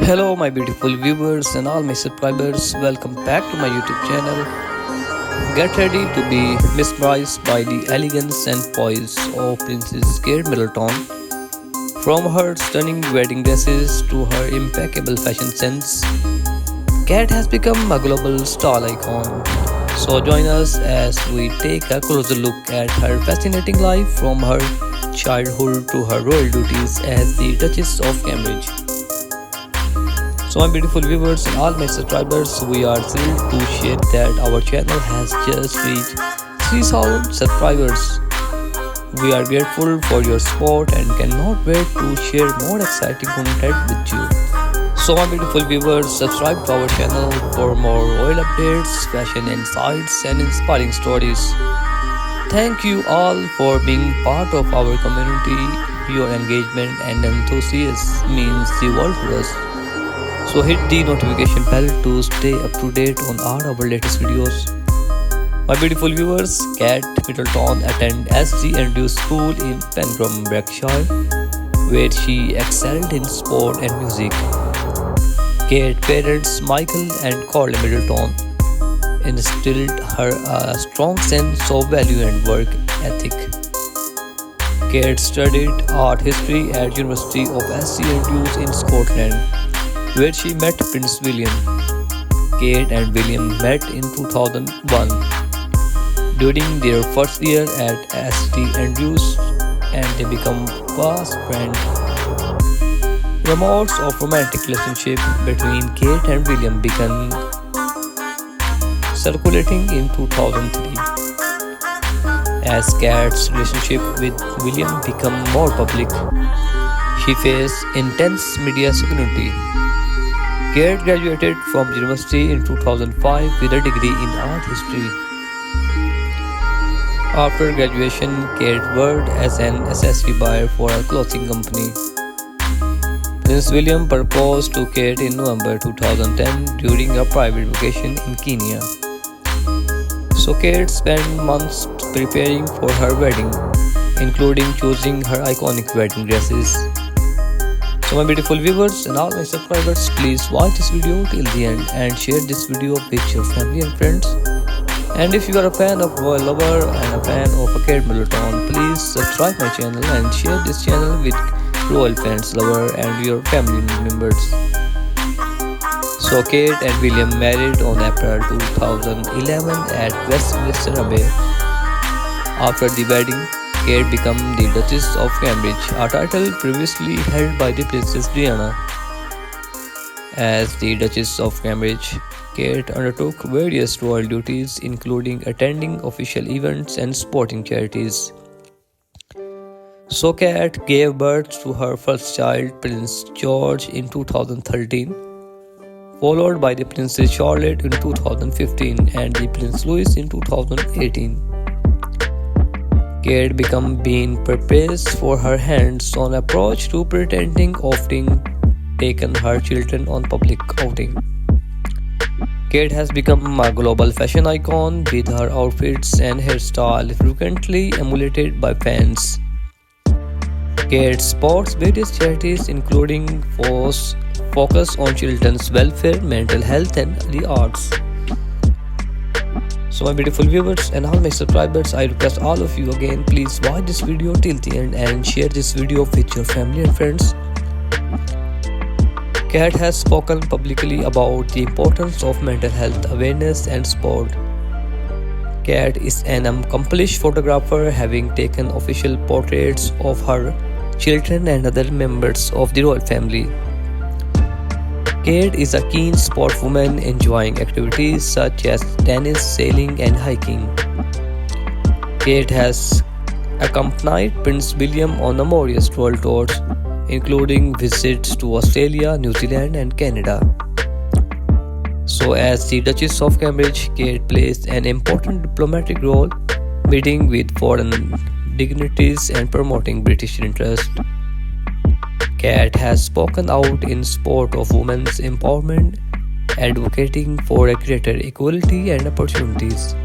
Hello, my beautiful viewers and all my subscribers. Welcome back to my YouTube channel. Get ready to be mesmerized by the elegance and poise of Princess Kate Middleton. From her stunning wedding dresses to her impeccable fashion sense, Kate has become a global style icon. So join us as we take a closer look at her fascinating life from her childhood to her royal duties as the Duchess of Cambridge. So my beautiful viewers and all my subscribers, we are thrilled to share that our channel has just reached 3,000 subscribers. We are grateful for your support and cannot wait to share more exciting content with you. So my beautiful viewers, subscribe to our channel for more royal updates, fashion insights and inspiring stories. Thank you all for being part of our community. Your engagement and enthusiasm means the world to us. So hit the notification bell to stay up to date on all our latest videos. My beautiful viewers, Kate Middleton attended SG Andrews School in Penkrum, Berkshire, where she excelled in sport and music. Kate's parents, Michael and Corley Middleton, instilled her a strong sense of value and work ethic. Kate studied art history at University of SG Andrews in Scotland, where she met Prince William. Kate and William met in 2001 during their first year at St Andrews, and they become fast friends. Rumors of romantic relationship between Kate and William began circulating in 2003. As Kate's relationship with William became more public, she faced intense media scrutiny. Kate graduated from the university in 2005 with a degree in art history. After graduation, Kate worked as an accessory buyer for a clothing company. Prince William proposed to Kate in November 2010 during a private vacation in Kenya. So Kate spent months preparing for her wedding, including choosing her iconic wedding dresses. So my beautiful viewers and all my subscribers, please watch this video till the end and share this video with your family and friends. And if you are a fan of royal lover and a fan of a Kate Middleton, please subscribe my channel and share this channel with royal fans, lover and your family members. So Kate and William married on April 2011 at Westminster Abbey. After the wedding, Kate became the Duchess of Cambridge, a title previously held by the Princess Diana. As the Duchess of Cambridge, Kate undertook various royal duties, including attending official events and supporting charities. So Kate gave birth to her first child, Prince George, in 2013, followed by the Princess Charlotte in 2015 and the Prince Louis in 2018. Kate became being praised for her hands-on approach to parenting, often taking her children on public outing. Kate has become a global fashion icon, with her outfits and hairstyle frequently emulated by fans. Kate supports various charities, including focus on children's welfare, mental health, and the arts. So my beautiful viewers and all my subscribers, I request all of you again, please watch this video till the end and share this video with your family and friends. Kate has spoken publicly about the importance of mental health awareness and sport. Kate is an accomplished photographer, having taken official portraits of her children and other members of the royal family. Kate is a keen sportswoman, enjoying activities such as tennis, sailing, and hiking. Kate has accompanied Prince William on numerous royal tours, including visits to Australia, New Zealand, and Canada. So as the Duchess of Cambridge, Kate plays an important diplomatic role, meeting with foreign dignitaries and promoting British interests. Kate has spoken out in support of women's empowerment, advocating for a greater equality and opportunities.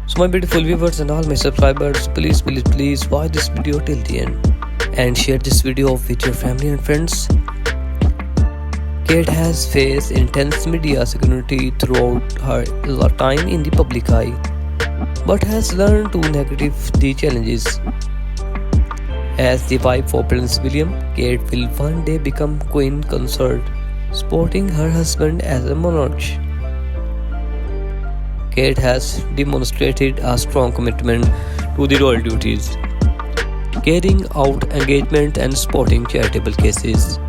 So my beautiful viewers and all my subscribers, please watch this video till the end and share this video with your family and friends. Kate has faced intense media scrutiny throughout her time in the public eye, but has learned to navigate the challenges. As the wife of Prince William, Kate will one day become Queen Consort, supporting her husband as a monarch. Kate has demonstrated a strong commitment to the royal duties, carrying out engagement and supporting charitable cases.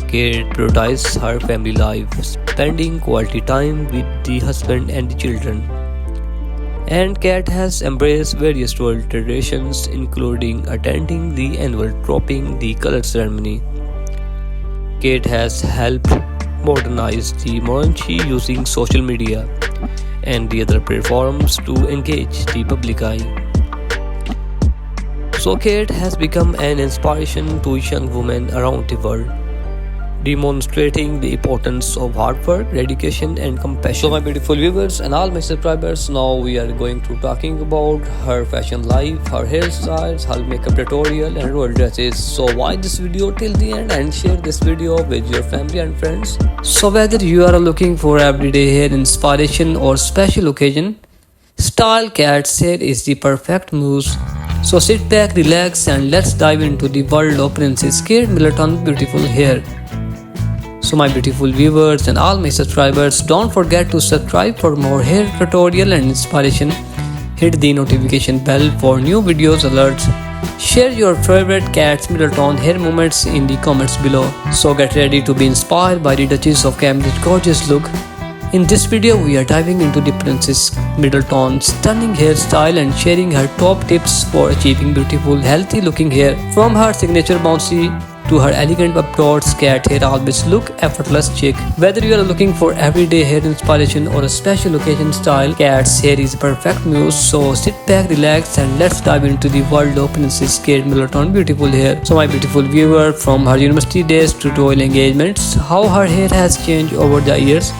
Kate prioritizes her family life, spending quality time with the husband and the children. And Kate has embraced various royal traditions, including attending the annual dropping the color ceremony. Kate has helped modernize the monarchy using social media and the other platforms to engage the public eye. So Kate has become an inspiration to young women around the world, demonstrating the importance of hard work, dedication and compassion. So my beautiful viewers and all my subscribers, now we are going to talking about her fashion life, her hairstyles, her makeup tutorial and royal dresses. So watch this video till the end and share this video with your family and friends. So whether you are looking for everyday hair inspiration or special occasion, Style Kate's hair is the perfect muse. So sit back, relax and let's dive into the world of Princess Kate Middleton's beautiful hair. So my beautiful viewers and all my subscribers, don't forget to subscribe for more hair tutorial and inspiration. Hit the notification bell for new videos alerts. Share your favorite Kate Middleton hair moments in the comments below. So get ready to be inspired by the Duchess of Cambridge's gorgeous look. In this video we are diving into the Princess Middleton's stunning hairstyle and sharing her top tips for achieving beautiful healthy looking hair. From her signature bouncy to her elegant updots, Kate hair always look effortless chic. Whether you are looking for everyday hair inspiration or a special occasion style, Kate's hair is a perfect muse. So sit back, relax and let's dive into the world of Princess Kate Middleton beautiful hair. So my beautiful viewer, from her university days to royal engagements, how her hair has changed over the years.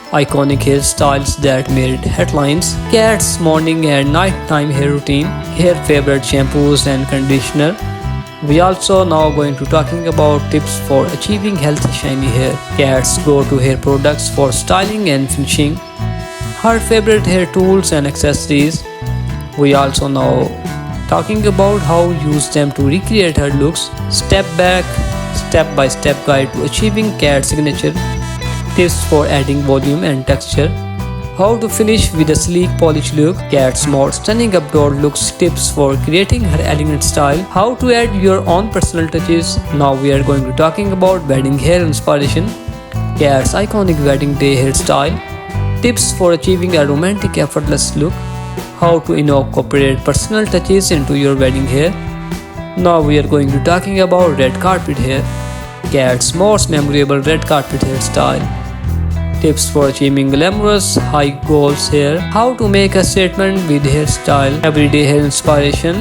Iconic hairstyles that made headlines, Kate's morning and nighttime hair routine, her favorite shampoos and conditioner. We also now going to talking about tips for achieving healthy shiny hair, Kate's go-to hair products for styling and finishing, her favorite hair tools and accessories. We also now talking about how use them to recreate her looks, step by step guide to achieving Kate's signature, tips for adding volume and texture, how to finish with a sleek polished look, Kate's more stunning outdoor looks, tips for creating her elegant style, how to add your own personal touches. Now we are going to talking about wedding hair inspiration, Kate's iconic wedding day hairstyle, tips for achieving a romantic effortless look, how to incorporate personal touches into your wedding hair. Now we are going to talking about red carpet hair, Kate's most memorable red carpet hairstyle, tips for achieving glamorous high goals hair, how to make a statement with hairstyle, everyday hair inspiration.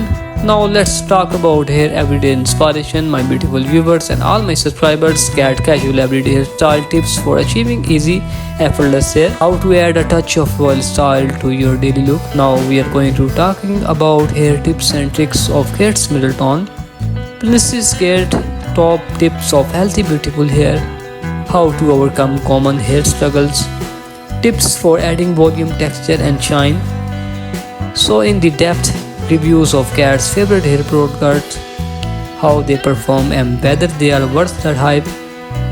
Now let's talk about hair everyday inspiration, my beautiful viewers and all my subscribers. Kate casual everyday hairstyle tips for achieving easy effortless hair, how to add a touch of royal style to your daily look. Now we are going to talking about hair tips and tricks of Kate Middleton. Princess Kate top tips of healthy beautiful hair, how to overcome common hair struggles, tips for adding volume, texture and shine. So in the depth reviews of Kate's favorite hair products, how they perform and whether they are worth the hype,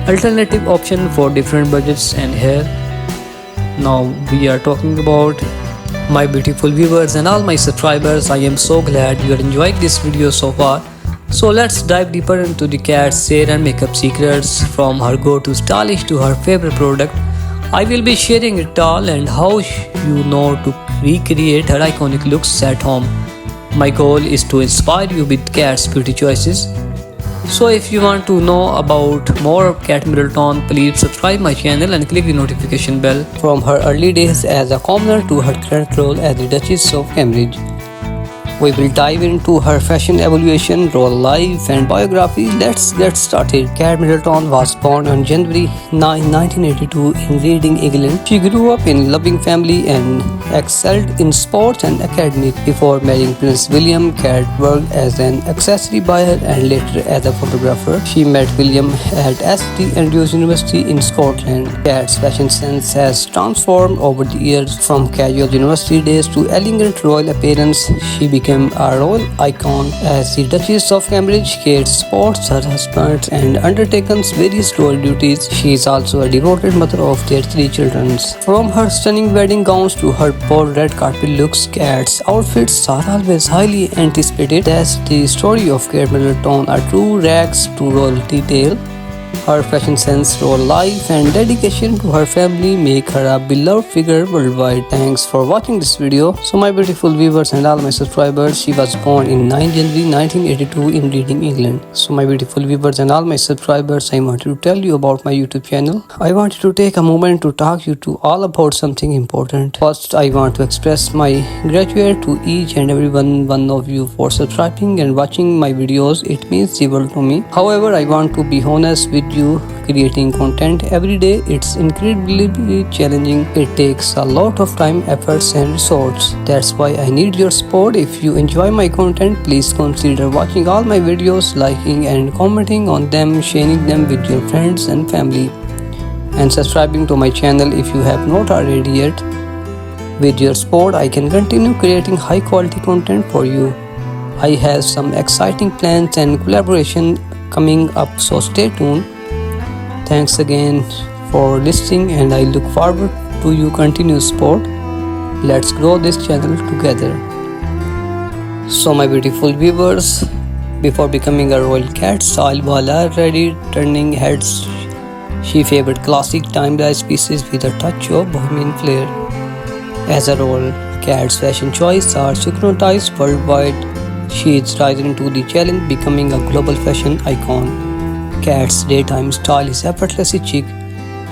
alternative option for different budgets and hair. Now we are talking about my beautiful viewers and all my subscribers. I am so glad you are enjoying this video so far. So let's dive deeper into the Kate's hair and makeup secrets, from her go-to stylish to her favorite product. I will be sharing it all and how you know to recreate her iconic looks at home. My goal is to inspire you with Kate's beauty choices. So if you want to know about more of Kate Middleton, please subscribe my channel and click the notification bell. From her early days as a commoner to her current role as the Duchess of Cambridge, We will dive into her fashion evolution, role life, and biography. Let's get started. Kate Middleton was born on January 9, 1982 in Reading, England. She grew up in a loving family and excelled in sports and academics. Before marrying Prince William, Kate worked as an accessory buyer and later as a photographer. She met William at St Andrews University in Scotland. Kate's fashion sense has transformed over the years. From casual university days to elegant royal appearance, she became a royal icon. As the Duchess of Cambridge, Kate sports her husband and undertakes various royal duties. She is also a devoted mother of their 3 children. From her stunning wedding gowns to her bold red carpet looks, Kate's outfits are always highly anticipated. That's the story of Kate Middleton, a true rags to royalty tale. Her fashion sense, role life, and dedication to her family make her a beloved figure worldwide. Thanks for watching this video. So my beautiful viewers and all my subscribers, she was born in 9 January 1982 in Reading, England. So my beautiful viewers and all my subscribers, I wanted to tell you about my YouTube channel. I wanted to take a moment to talk you to all about something important. First, I want to express my gratitude to each and every one of you for subscribing and watching my videos. It means the world to me. However, I want to be honest with you, creating content every day, it's incredibly challenging. It takes a lot of time, efforts and resources. That's why I need your support. If you enjoy my content, please consider watching all my videos, liking and commenting on them, sharing them with your friends and family, and subscribing to my channel if you have not already yet. With your support, I can continue creating high quality content for you. I have some exciting plans and collaboration coming up, so stay tuned. Thanks again for listening and I look forward to your continued support. Let's grow this channel together. So my beautiful viewers, before becoming a royal cat style while already turning heads, she favored classic timeless pieces with a touch of bohemian flair. As a role, Kate's fashion choices are synchronized worldwide. She is rising to the challenge, becoming a global fashion icon. Kate's daytime style is effortlessly chic.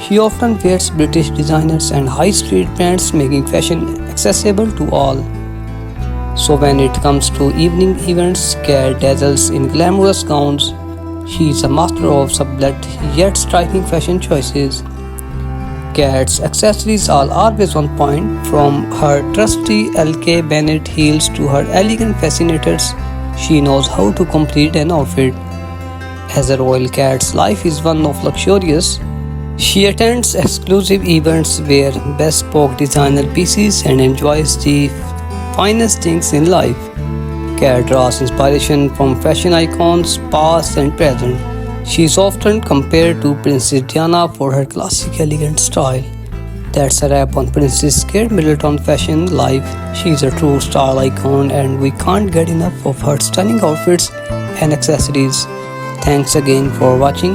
She often wears British designers and high street brands, making fashion accessible to all. So when it comes to evening events, Kate dazzles in glamorous gowns. She is a master of subtle yet striking fashion choices. Kate's accessories are always on point, from her trusty LK Bennett heels to her elegant fascinators. She knows how to complete an outfit. As a royal, Kate's life is one of luxurious. She attends exclusive events, wears bespoke designer pieces, and enjoys the finest things in life. Kate draws inspiration from fashion icons, past and present. She is often compared to Princess Diana for her classic elegant style. That's a wrap on Princess Kate Middleton fashion life. She is a true style icon and we can't get enough of her stunning outfits and accessories. Thanks again for watching.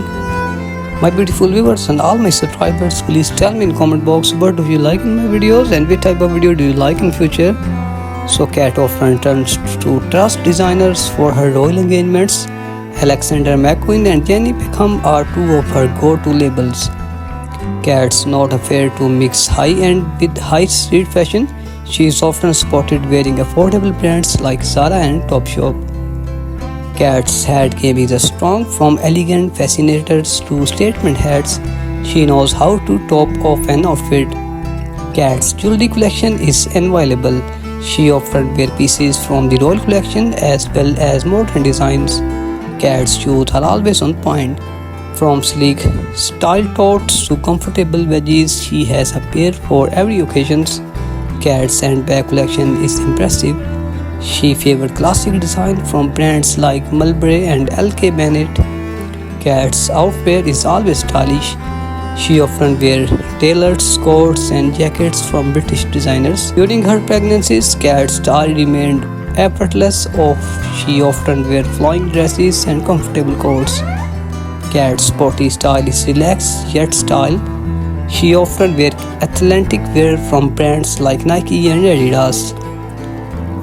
My beautiful viewers and all my subscribers, please tell me in comment box what do you like in my videos and which type of video do you like in future. So Kate often turns to trust designers for her royal engagements. Alexander McQueen and Jenny Beckham are 2 of her go-to labels. Kate's not afraid to mix high-end with high street fashion. She is often spotted wearing affordable brands like Zara and Topshop. Kate's head game is strong, from elegant fascinators to statement hats. She knows how to top off an outfit. Kate's jewelry collection is inviolable. She often wears pieces from the royal collection as well as modern designs. Kate's shoes are always on point. From sleek style totes to comfortable wedges, she has a pair for every occasion. Kate's handbag collection is impressive. She favored classic design from brands like Mulberry and LK Bennett. Kate's outfit is always stylish. She often wears tailored coats and jackets from British designers. During her pregnancies, Kate's style remained effortless. She often wears flowing dresses and comfortable coats. Kate's sporty style is relaxed yet style. She often wears athletic wear from brands like Nike and Adidas.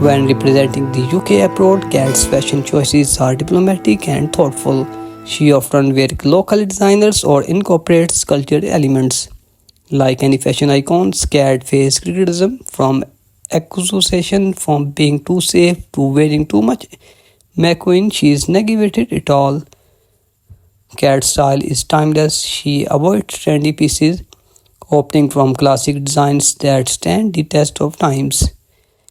When representing the UK abroad, Kate's fashion choices are diplomatic and thoughtful. She often wears local designers or incorporates cultural elements. Like any fashion icons, Kate faced criticism from accusation from being too safe to wearing too much McQueen. She's navigated it all. Kat's style is timeless. She avoids trendy pieces, opting from classic designs that stand the test of times.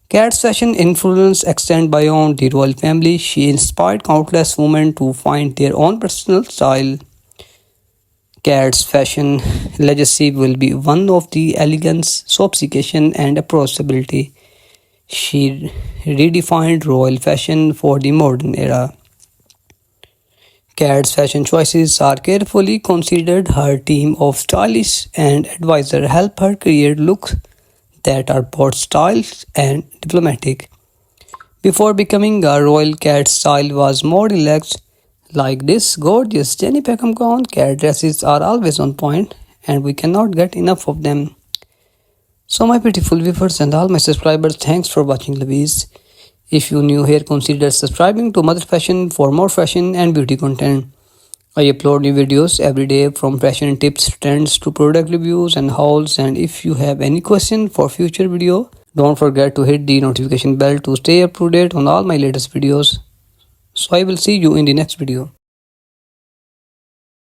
Kat's fashion influence extends beyond the royal family. She inspired countless women to find their own personal style. Kat's fashion legacy will be one of the elegance, sophistication, and approachability. She redefined royal fashion for the modern era. Kat's fashion choices are carefully considered. Her team of stylists and advisors help her create looks that are both stylish and diplomatic. Before becoming a royal, Kat's style was more relaxed. Like this gorgeous Jenny Peckham gown, Kat dresses are always on point, and we cannot get enough of them. So my beautiful viewers and all my subscribers, thanks for watching Louise. If you new here, consider subscribing to Mother Fashion for more fashion and beauty content. I upload new videos every day from fashion tips, trends to product reviews and hauls. And if you have any question for future video, don't forget to hit the notification bell to stay up to date on all my latest videos. So I will see you in the next video.